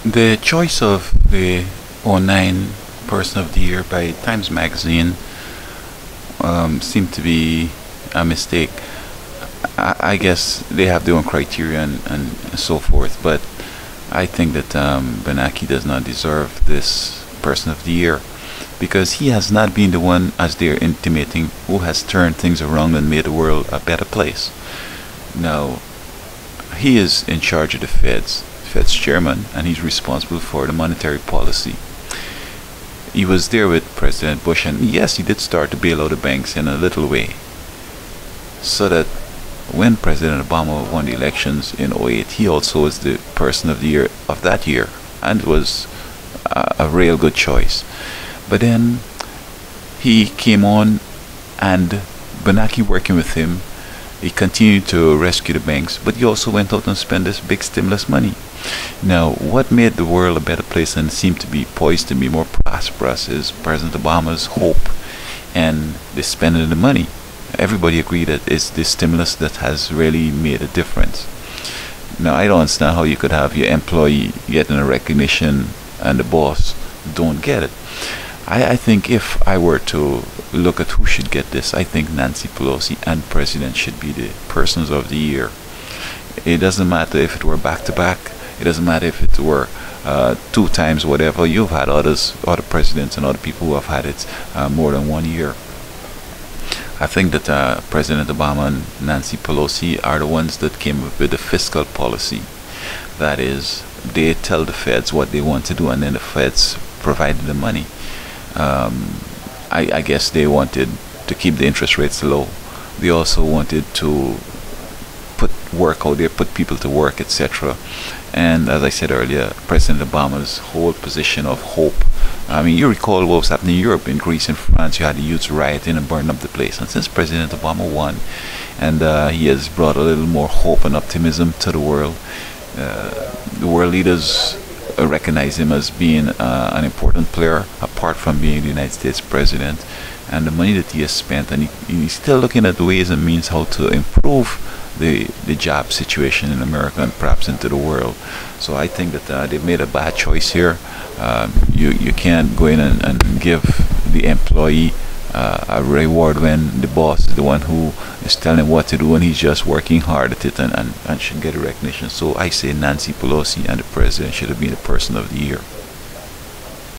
The choice of the '09 Person of the Year by Times Magazine seemed to be a mistake. I guess they have their own criteria and so forth, but I think that Bernanke does not deserve this Person of the Year because he has not been the one, as they're intimating, who has turned things around and made the world a better place. Now, he is in charge of the Fed's chairman, and he's responsible for the monetary policy. He was there with President Bush, and yes, he did start to bail out the banks in a little way, so that when President Obama won the elections in '08, he also was the Person of the Year of that year, and it was a real good choice. But then he came on, and Bernanke working with him, he continued to rescue the banks, but he also went out and spent this big stimulus money. Now, what made the world a better place and seemed to be poised to be more prosperous is President Obama's hope and the spending of the money. Everybody agreed that it's the stimulus that has really made a difference. Now, I don't understand how you could have your employee getting a recognition and the boss don't get it. I think if I were to look at who should get this, I think Nancy Pelosi and President should be the Persons of the Year. It doesn't matter if it were back to back. It doesn't matter if it were two times whatever. You've had other presidents and other people who have had it more than 1 year. I think that President Obama and Nancy Pelosi are the ones that came up with the fiscal policy. That is, they tell the feds what they want to do, and then the feds provide the money. I guess they wanted to keep the interest rates low. They also wanted to put work out there, put people to work, etc. And as I said earlier, President Obama's whole position of hope. I mean, you recall what was happening in Europe, in Greece, in France. You had the youths rioting and burning up the place. And since President Obama won, and he has brought a little more hope and optimism to the world leaders recognize him as being an important player, apart from being the United States president, and the money that he has spent, and he's still looking at ways and means how to improve the job situation in America and perhaps into the world. So I think that they've made a bad choice here. You can't go in and give the employee a reward when the boss is the one who is telling him what to do, and he's just working hard at it and should get a recognition. So I say Nancy Pelosi and the president should have been the Person of the Year.